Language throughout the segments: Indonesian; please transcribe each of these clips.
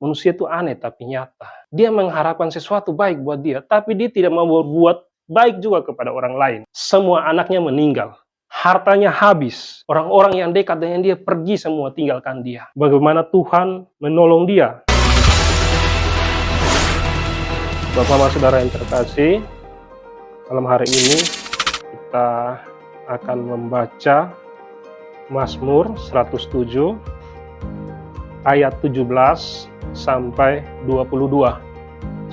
Manusia itu aneh tapi nyata. Dia mengharapkan sesuatu baik buat dia, tapi dia tidak mau berbuat baik juga kepada orang lain. Semua anaknya meninggal. Hartanya habis. Orang-orang yang dekat dengan dia pergi semua tinggalkan dia. Bagaimana Tuhan menolong dia? Bapak-Bapak Saudara yang terkasih, malam hari ini kita akan membaca Mazmur 107 ayat 17 sampai 22.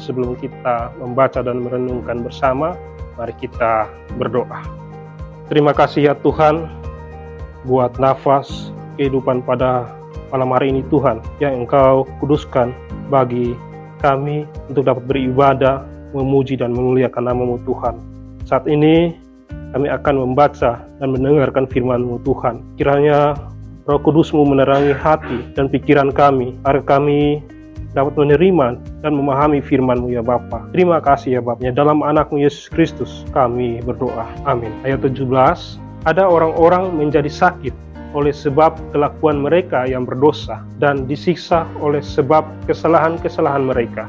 Sebelum kita membaca dan merenungkan bersama, mari kita berdoa. Terima kasih ya Tuhan buat nafas kehidupan pada malam hari ini Tuhan, yang Engkau kuduskan bagi kami untuk dapat beribadah, memuji dan memuliakan nama-Mu Tuhan. Saat ini kami akan membaca dan mendengarkan firman-Mu Tuhan. Kiranya Roh Kudus-Mu menerangi hati dan pikiran kami, agar kami dapat menerima dan memahami firman-Mu ya Bapa. Terima kasih ya Bapa. Dalam anak-Mu Yesus Kristus kami berdoa. Amin. Ayat 17, ada orang-orang menjadi sakit oleh sebab kelakuan mereka yang berdosa dan disiksa oleh sebab kesalahan-kesalahan mereka.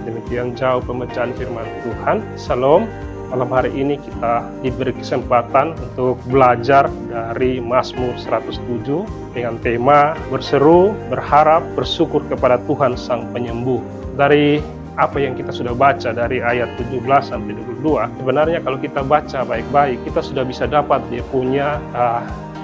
Demikian jauh pembacaan firman Tuhan. Shalom. Malam hari ini kita diberi kesempatan untuk belajar dari Mazmur 107 dengan tema berseru, berharap, bersyukur kepada Tuhan Sang Penyembuh. Dari apa yang kita sudah baca dari ayat 17 sampai 22, sebenarnya kalau kita baca baik-baik, kita sudah bisa dapat dia punya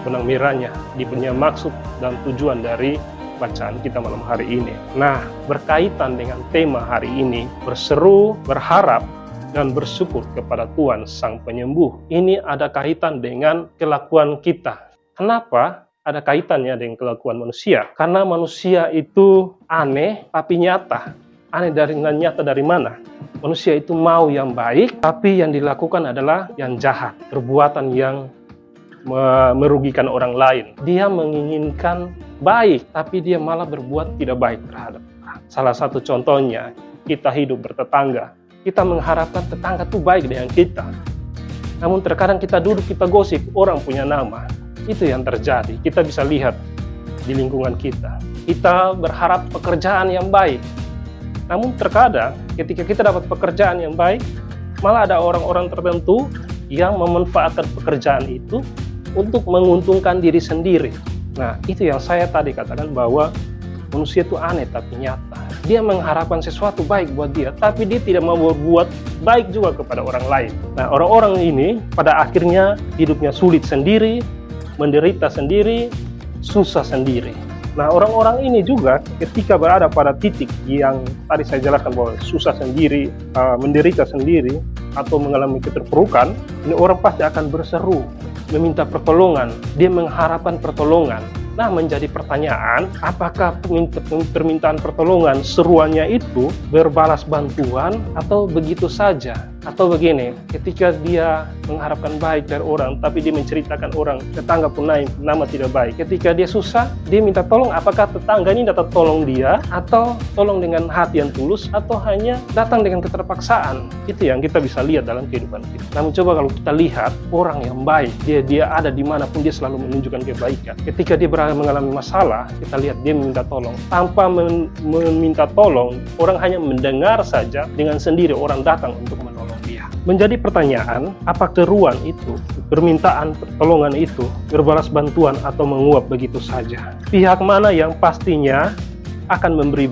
benang merahnya, dia punya maksud dan tujuan dari bacaan kita malam hari ini. Nah, berkaitan dengan tema hari ini, berseru, berharap, dan bersyukur kepada Tuhan Sang Penyembuh. Ini ada kaitan dengan kelakuan kita. Kenapa ada kaitannya dengan kelakuan manusia? Karena manusia itu aneh tapi nyata. Aneh nyata dari mana? Manusia itu mau yang baik, tapi yang dilakukan adalah yang jahat. Perbuatan yang merugikan orang lain. Dia menginginkan baik, tapi dia malah berbuat tidak baik terhadap orang. Salah satu contohnya, kita hidup bertetangga. Kita mengharapkan tetangga itu baik dengan kita. Namun terkadang kita duduk, kita gosip, orang punya nama. Itu yang terjadi. Kita bisa lihat di lingkungan kita. Kita berharap pekerjaan yang baik. Namun terkadang ketika kita dapat pekerjaan yang baik, malah ada orang-orang tertentu yang memanfaatkan pekerjaan itu untuk menguntungkan diri sendiri. Nah, itu yang saya tadi katakan bahwa manusia itu aneh tapi nyata. Dia mengharapkan sesuatu baik buat dia, tapi dia tidak mau berbuat baik juga kepada orang lain. Nah, orang-orang ini pada akhirnya hidupnya sulit sendiri, menderita sendiri, susah sendiri. Nah, orang-orang ini juga ketika berada pada titik yang tadi saya jelaskan bahwa susah sendiri, menderita sendiri, atau mengalami keterpurukan, ini orang pasti akan berseru, meminta pertolongan, dia mengharapkan pertolongan. Nah, menjadi pertanyaan, apakah permintaan pertolongan seruannya itu berbalas bantuan atau begitu saja? Atau begini, ketika dia mengharapkan baik dari orang, tapi dia menceritakan orang, tetangga pun naik, nama tidak baik. Ketika dia susah, dia minta tolong, apakah tetangga ini datang tolong dia, atau tolong dengan hati yang tulus, atau hanya datang dengan keterpaksaan? Itu yang kita bisa lihat dalam kehidupan kita. Namun coba kalau kita lihat, orang yang baik, dia ada dimanapun, dia selalu menunjukkan kebaikan. Ketika dia mengalami masalah, kita lihat dia meminta tolong. Tanpa meminta tolong, orang hanya mendengar saja, dengan sendiri orang datang untuk menolong dia. Menjadi pertanyaan, apa keruan itu, permintaan pertolongan itu, berbalas bantuan atau menguap begitu saja? Pihak mana yang pastinya akan memberi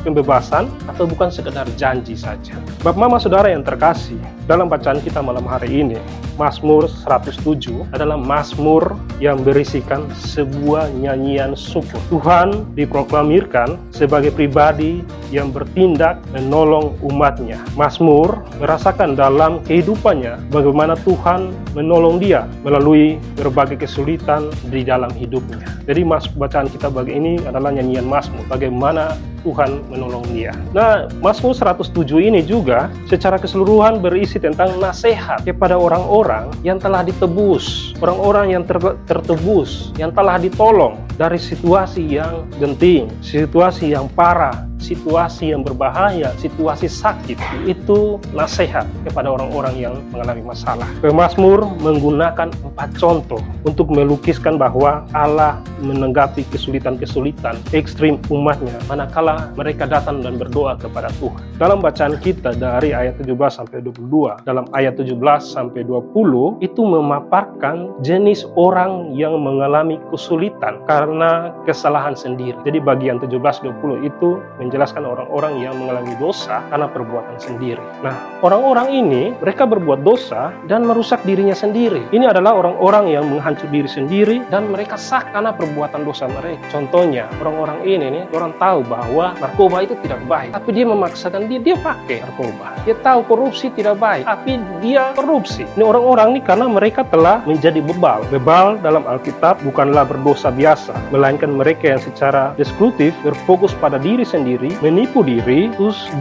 pembebasan atau bukan sekedar janji saja? Bapak Mama Saudara yang terkasih, dalam bacaan kita malam hari ini, Mazmur 107 adalah mazmur yang berisikan sebuah nyanyian syukur. Tuhan diproklamirkan sebagai pribadi yang bertindak menolong umatnya. Mazmur merasakan dalam kehidupannya bagaimana Tuhan menolong dia melalui berbagai kesulitan di dalam hidupnya. Jadi bacaan kita bagi ini adalah nyanyian Mazmur, bagaimana Tuhan menolong dia. Nah, Mazmur 107 ini juga secara keseluruhan berisi tentang nasihat kepada orang-orang yang telah ditebus, orang-orang yang tertebus, yang telah ditolong dari situasi yang genting, situasi yang parah, situasi yang berbahaya, situasi sakit. Itu nasihat kepada orang-orang yang mengalami masalah. Mazmur menggunakan 4 contoh untuk melukiskan bahwa Allah menanggapi kesulitan-kesulitan ekstrim umatnya manakala mereka datang dan berdoa kepada Tuhan. Dalam bacaan kita dari ayat 17 sampai 22, dalam ayat 17 sampai 20 itu memaparkan jenis orang yang mengalami kesulitan karena kesalahan sendiri. Jadi bagian 17-20 itu menjelaskan orang-orang yang mengalami dosa karena perbuatan sendiri. Nah, orang-orang ini mereka berbuat dosa dan merusak dirinya sendiri. Ini adalah orang-orang yang menghancur diri sendiri dan mereka sah karena perbuatan dosa mereka. Contohnya, orang-orang ini nih, orang tahu bahwa narkoba itu tidak baik, tapi dia memaksakan dia pakai narkoba. Dia tahu korupsi tidak baik, tapi dia korupsi. Ini orang-orang ini karena mereka telah menjadi bebal. Bebal dalam Alkitab bukanlah berdosa biasa, melainkan mereka yang secara destruktif berfokus pada diri sendiri, menipu diri,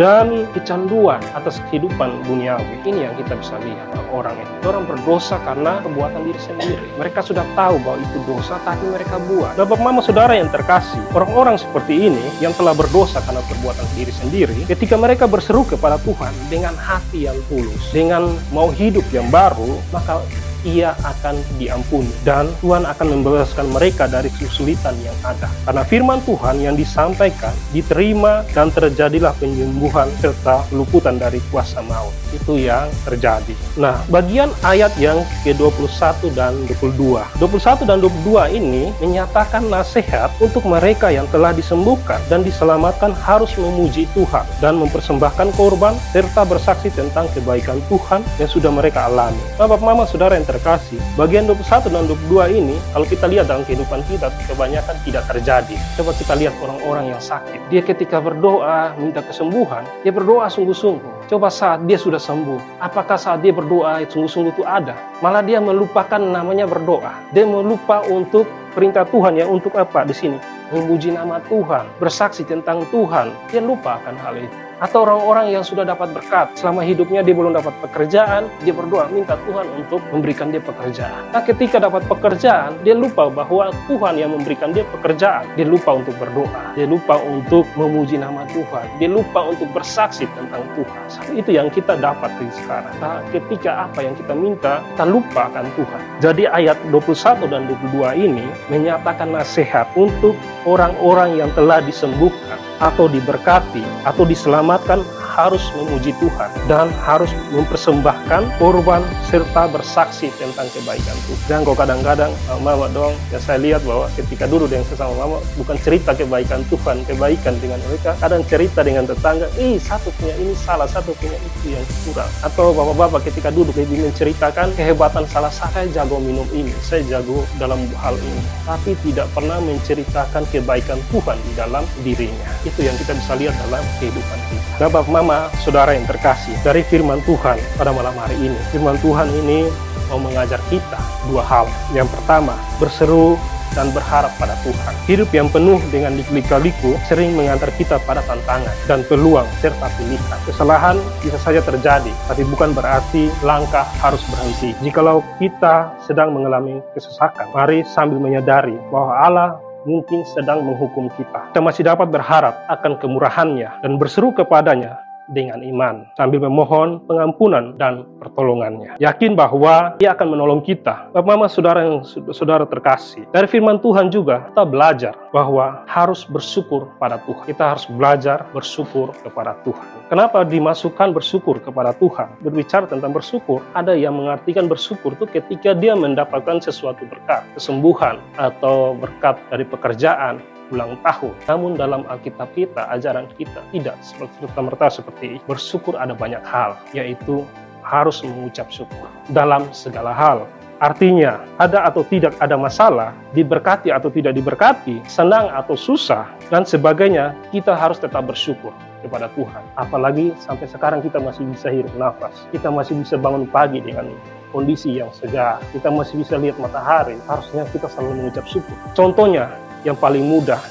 dan kecanduan atas kehidupan duniawi. Ini yang kita bisa lihat orang ini. Orang berdosa karena perbuatan diri sendiri. Mereka sudah tahu bahwa itu dosa, tapi mereka buat. Bapak mama saudara yang terkasih, orang-orang seperti ini yang telah berdosa karena perbuatan diri sendiri, ketika mereka berseru kepada Tuhan dengan hati yang tulus, dengan mau hidup yang baru, maka ia akan diampuni dan Tuhan akan membebaskan mereka dari kesulitan yang ada. Karena firman Tuhan yang disampaikan diterima dan terjadilah penyembuhan serta peluputan dari kuasa maut. Itu yang terjadi. Nah, bagian ayat yang ke-21 dan 22. 21 dan 22 ini menyatakan nasihat untuk mereka yang telah disembuhkan dan diselamatkan harus memuji Tuhan dan mempersembahkan korban serta bersaksi tentang kebaikan Tuhan yang sudah mereka alami. Bapak mama saudara yang terkasih, bagian 21 dan 22 ini kalau kita lihat dalam kehidupan kita kebanyakan tidak terjadi. Coba kita lihat orang-orang yang sakit. Dia ketika berdoa minta kesembuhan, dia berdoa sungguh-sungguh. Coba saat dia sudah sembuh, apakah saat dia berdoa sungguh-sungguh itu ada? Malah dia melupakan namanya berdoa. Dia melupa untuk perintah Tuhan ya, untuk apa di sini? Memuji nama Tuhan, bersaksi tentang Tuhan. Dia lupa akan hal itu. Atau orang-orang yang sudah dapat berkat, selama hidupnya dia belum dapat pekerjaan, dia berdoa minta Tuhan untuk memberikan dia pekerjaan. Nah, ketika dapat pekerjaan, dia lupa bahwa Tuhan yang memberikan dia pekerjaan. Dia lupa untuk berdoa, dia lupa untuk memuji nama Tuhan, dia lupa untuk bersaksi tentang Tuhan. Itu yang kita dapat di sekarang. Nah, ketika apa yang kita minta, kita lupa akan Tuhan. Jadi ayat 21 dan 22 ini menyatakan nasihat untuk orang-orang yang telah disembuhkan atau diberkati atau diselamatkan harus memuji Tuhan dan harus mempersembahkan korban serta bersaksi tentang kebaikan Tuhan. Dan kok kadang-kadang mama doang ya saya lihat bahwa ketika duduk dengan sesama mama bukan cerita kebaikan Tuhan, kebaikan dengan mereka, kadang cerita dengan tetangga, satu punya ini salah, satu punya itu yang kurang. Atau bapak-bapak ketika duduk lebih menceritakan kehebatan salah saya jago minum ini, saya jago dalam hal ini, tapi tidak pernah menceritakan kebaikan Tuhan di dalam dirinya. Itu yang kita bisa lihat dalam kehidupan kita. Bapak mama saudara yang terkasih, dari firman Tuhan pada malam hari ini, firman Tuhan ini mau mengajar kita dua hal. Yang pertama, berseru dan berharap pada Tuhan. Hidup yang penuh dengan liku-liku sering mengantar kita pada tantangan dan peluang serta pilihan. Kesalahan bisa saja terjadi, tapi bukan berarti langkah harus berhenti. Jikalau kita sedang mengalami kesesakan, mari sambil menyadari bahwa Allah mungkin sedang menghukum kita. Kita masih dapat berharap akan kemurahannya dan berseru kepadanya dengan iman, sambil memohon pengampunan dan pertolongannya. Yakin bahwa Dia akan menolong kita. Bapak mama saudara yang saudara terkasih, dari firman Tuhan juga kita belajar bahwa harus bersyukur pada Tuhan. Kita harus belajar bersyukur kepada Tuhan. Kenapa dimasukkan bersyukur kepada Tuhan? Berbicara tentang bersyukur, ada yang mengartikan bersyukur itu ketika dia mendapatkan sesuatu berkat, kesembuhan atau berkat dari pekerjaan, ulang tahun. Namun dalam Alkitab kita, ajaran kita tidak serta-merta seperti bersyukur. Ada banyak hal, yaitu harus mengucap syukur dalam segala hal. Artinya, ada atau tidak ada masalah, diberkati atau tidak diberkati, senang atau susah, dan sebagainya, kita harus tetap bersyukur kepada Tuhan. Apalagi sampai sekarang kita masih bisa hirup nafas, kita masih bisa bangun pagi dengan kondisi yang segar, kita masih bisa lihat matahari, harusnya kita selalu mengucap syukur. Contohnya, yang paling mudah,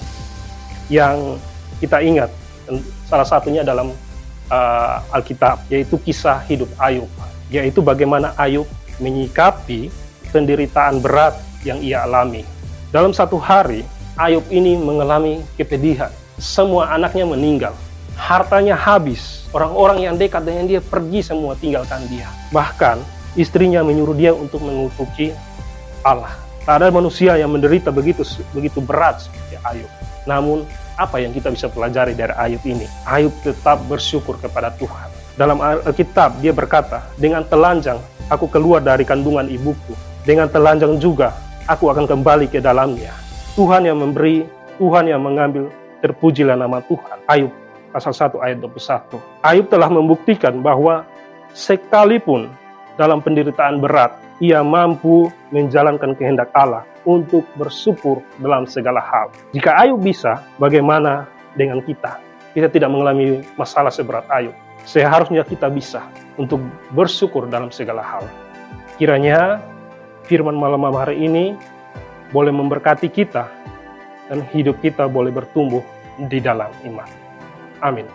yang kita ingat, salah satunya dalam Alkitab, yaitu kisah hidup Ayub, yaitu bagaimana Ayub menyikapi penderitaan berat yang ia alami. Dalam satu hari, Ayub ini mengalami kepedihan. Semua anaknya meninggal, hartanya habis, orang-orang yang dekat dengan dia pergi semua tinggalkan dia. Bahkan istrinya menyuruh dia untuk mengutuki Allah. Tak ada manusia yang menderita begitu berat seperti Ayub. Namun apa yang kita bisa pelajari dari Ayub ini? Ayub tetap bersyukur kepada Tuhan. Dalam Alkitab dia berkata, dengan telanjang aku keluar dari kandungan ibuku, dengan telanjang juga aku akan kembali ke dalamnya. Tuhan yang memberi, Tuhan yang mengambil, terpujilah nama Tuhan. Ayub pasal 1 ayat 21. Ayub telah membuktikan bahwa sekalipun dalam penderitaan berat, ia mampu menjalankan kehendak Allah untuk bersyukur dalam segala hal. Jika Ayub bisa, bagaimana dengan kita? Kita tidak mengalami masalah seberat Ayub. Seharusnya kita bisa untuk bersyukur dalam segala hal. Kiranya firman malam hari ini boleh memberkati kita dan hidup kita boleh bertumbuh di dalam iman. Amin.